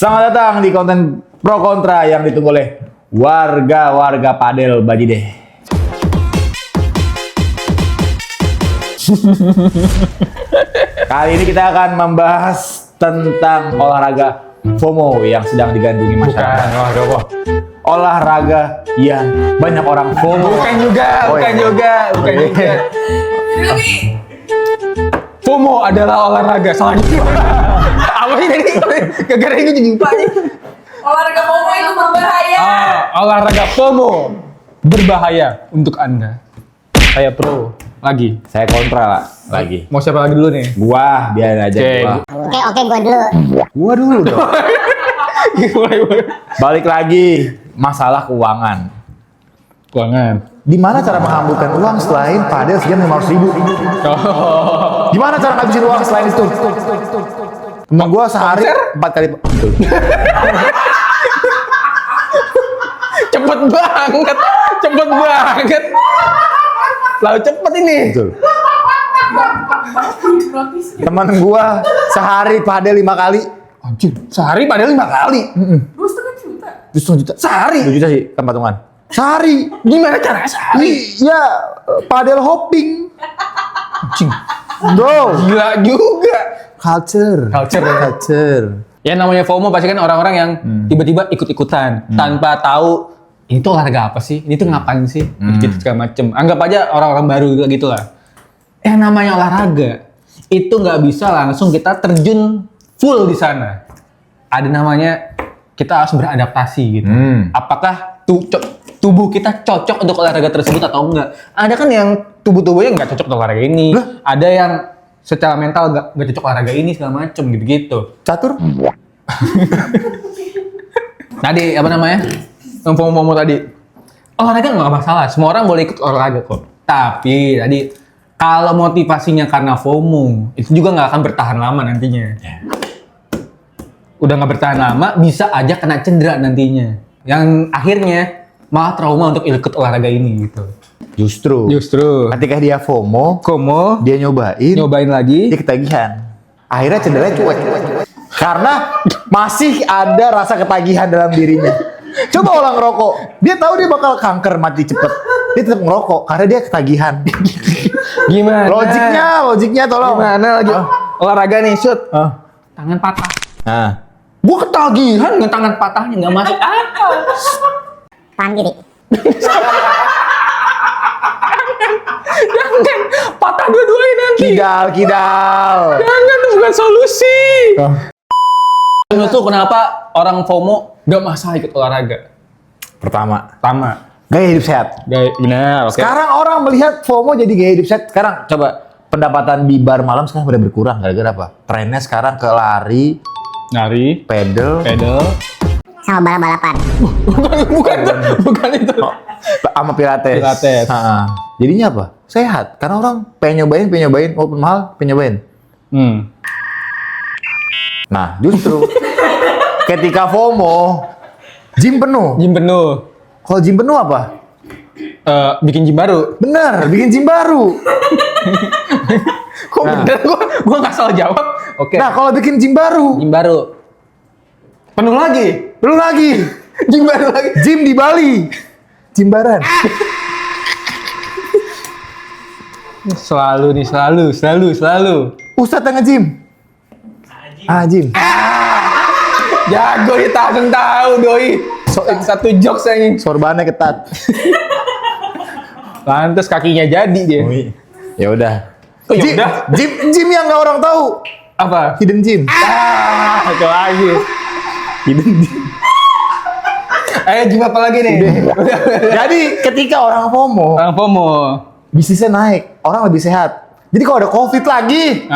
Selamat datang di konten pro kontra yang ditunggu oleh warga-warga padel Bajideh. Kali ini kita akan membahas tentang olahraga FOMO yang sedang digandrungi masyarakat. Olahraga yang banyak orang FOMO. Bukan juga. FOMO adalah olahraga selanjutnya. Apa sih tadi? Gara-gara ini jadi lupa nih. Olahraga FOMO itu berbahaya. Olahraga FOMO berbahaya untuk Anda. Saya pro lagi. Saya kontra lagi. Mau siapa lagi dulu nih? Gua biarin aja. Oke, gua dulu. Gua dulu dong. Mulai. Balik lagi masalah keuangan. Di mana cara menghamburkan uang selain padel sejam 500.000? Gimana cara ngabisin uang selain itu? Temen gua sehari 4 kali. Betul. Cepet banget. Lalu cepet ini. Betul. Temen gua sehari padel 5 kali. Anjir, sehari padahal 5 kali. 2,5 juta. 2,5 juta. Sehari? 2 juta sih kan patungan. Sehari. Gimana caranya sehari? Iya, padel hopping. Anjing. Bro, Gila juga. culture. Ya namanya FOMO pasti kan orang-orang yang tiba-tiba ikut-ikutan tanpa tahu ini tuh olahraga apa sih? Ini tuh ngapain sih? Gitu segala macem. Anggap aja orang-orang baru gitu lah. Yang namanya olahraga itu nggak bisa langsung kita terjun full di sana. Ada namanya kita harus beradaptasi gitu. Apakah tubuh kita cocok untuk olahraga tersebut atau enggak? Ada kan yang tubuhnya nggak cocok untuk olahraga ini. Ada yang secara mental nggak cocok olahraga ini segala macem gitu. Catur? Tadi apa namanya? Yang FOMO tadi. Olahraga nggak masalah, semua orang boleh ikut olahraga kok. Tapi tadi kalau motivasinya karena FOMO, itu juga nggak akan bertahan lama nantinya. Udah nggak bertahan lama, bisa aja kena cedera nantinya. Yang akhirnya malah trauma untuk ikut olahraga ini gitu. Justru. Ketika dia FOMO, dia nyobain lagi. dia ketagihan. Akhirnya cederanya cuek. Karena masih ada rasa ketagihan dalam dirinya. Coba orang ngerokok, dia tahu dia bakal kanker mati cepet. Dia tetap ngerokok karena dia ketagihan. Gimana? Logiknya tolong. Gimana lagi? Olahraga nih, shoot. Tangan patah. Nah, Gua ketagihan dengan tangan patahnya nggak masuk akal. Tahan diri. Jangan patah dua-duanya nanti. kidal. Jangan, itu bukan solusi. Menurut tuh kenapa orang FOMO nggak masalah ikut olahraga? Pertama, Pertama, gaya hidup sehat. benar. Oke. Sekarang orang melihat FOMO jadi gaya hidup sehat. Sekarang coba pendapatan di bar malam sekarang udah berkurang gara-gara apa? Trennya sekarang ke lari, Nari, pedal, Sama balap-balapan. bukan itu. sama pilates. Ha-ha. Jadinya apa? Sehat. Karena orang pengen nyobain, walaupun mahal, pengen nyobain. Nah, justru ketika FOMO, gym penuh. Gym penuh. Kalau gym penuh apa? Bikin gym baru. Bener, bikin gym baru. Kok bener? Gua nggak salah jawab. Oke. Nah, kalau bikin gym baru, Gym baru. Penuh lagi. lu lagi. Gym baru lagi. Gym di Bali. Jimbaran. Selalu. Ustadz yang nge-gym. Gym. Jago kita langsung tahu doi. Satu jokes ini. Sorbannya ketat. Lantas kakinya jadi dia. Ya udah. Oh, ya udah. Gym yang nggak orang tahu. Apa? Hidden gym. Itu lagi. Hidden gym. Gym apa lagi nih? Jadi ketika orang FOMO, Orang FOMO. bisnisnya naik, orang lebih sehat. Jadi kalau ada COVID lagi,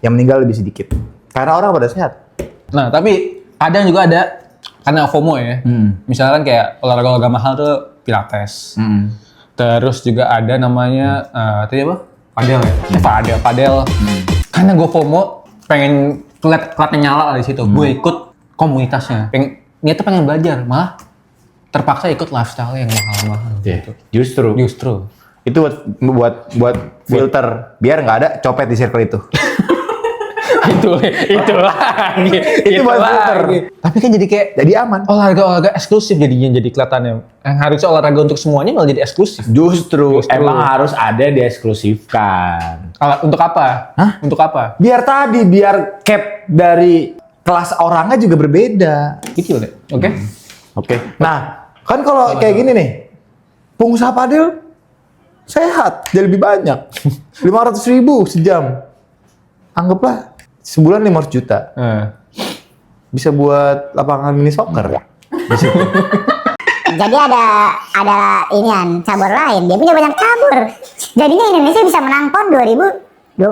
yang meninggal lebih sedikit. Karena orang pada sehat. Nah, tapi kadang juga ada karena FOMO ya. Misalkan kayak olahraga mahal tuh pilates. Terus juga ada namanya tadi apa? Padel ya? Padel. Karena gue FOMO pengen kelatnya nyala di situ. Gue ikut komunitasnya. Niatnya pengen belajar, malah terpaksa ikut lifestyle yang mahal-mahal gitu. Justru. Itu buat filter biar nggak ada copet di circle itu. itu lagi. Itu buat filter. Tapi kan jadi kayak Jadi aman. olahraga eksklusif jadinya jadi kelihatannya. Yang harusnya olahraga untuk semuanya malah jadi eksklusif. Justru emang harus ada dieksklusifkan. Untuk apa? Hah? Untuk apa? Biar cap dari kelas orangnya juga berbeda. Gitu deh. Oke. Oke. Nah, kan kalau kayak gini nih, pengusaha padel sehat, jadi lebih banyak. 500.000 sejam. Anggaplah sebulan 500 juta. Bisa buat lapangan mini soccer. Jadi ada inian cabur lain. Dia punya banyak cabur. Jadinya Indonesia bisa menang PON 2050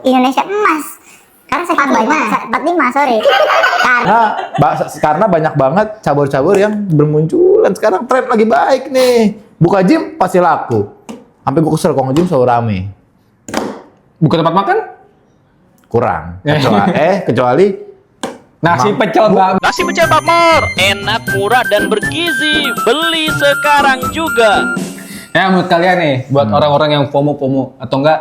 Indonesia emas. Karena saya 45 sorry. Karena banyak banget cabur-cabur yang bermunculan. Sekarang tren lagi baik nih. Buka gym pasti laku. Sampai gue kesel kalau nge-gym selalu rame. Buka tempat makan? Kurang. Kecuali Nasi pecel Mbak. Nasi pecel Pak Mor, enak, murah, dan bergizi. Beli sekarang juga. Ya menurut kalian nih, buat orang-orang yang FOMO atau enggak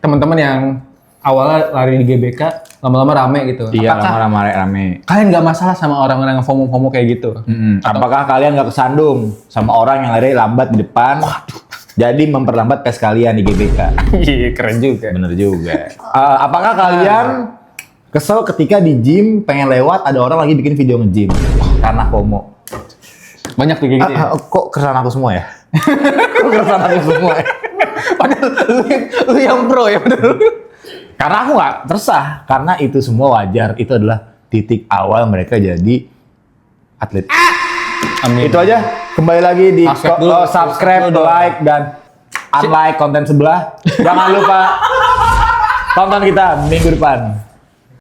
teman-teman yang awalnya lari di GBK, lama-lama rame gitu. Iya, Apakah lama-lama rame. kalian nggak masalah sama orang-orang yang FOMO kayak gitu? Apakah kalian nggak kesandung sama orang yang lari lambat di depan? Jadi memperlambat tes kalian di GBK. Iya, keren juga. Bener juga. Apakah kalian kesel ketika di gym pengen lewat ada orang lagi bikin video nge-gym karena FOMO? Banyak tuh kayak gitu ya? Kok keresahan aku semua ya? Kok keresahan aku semua ya? Padahal lu yang pro ya bener. Karena aku nggak resah, karena itu semua wajar. Itu adalah titik awal mereka jadi atlet. Amin. Itu aja. Kembali lagi di subscribe, dulu. like, dan unlike konten sebelah. Jangan lupa tonton kita minggu depan.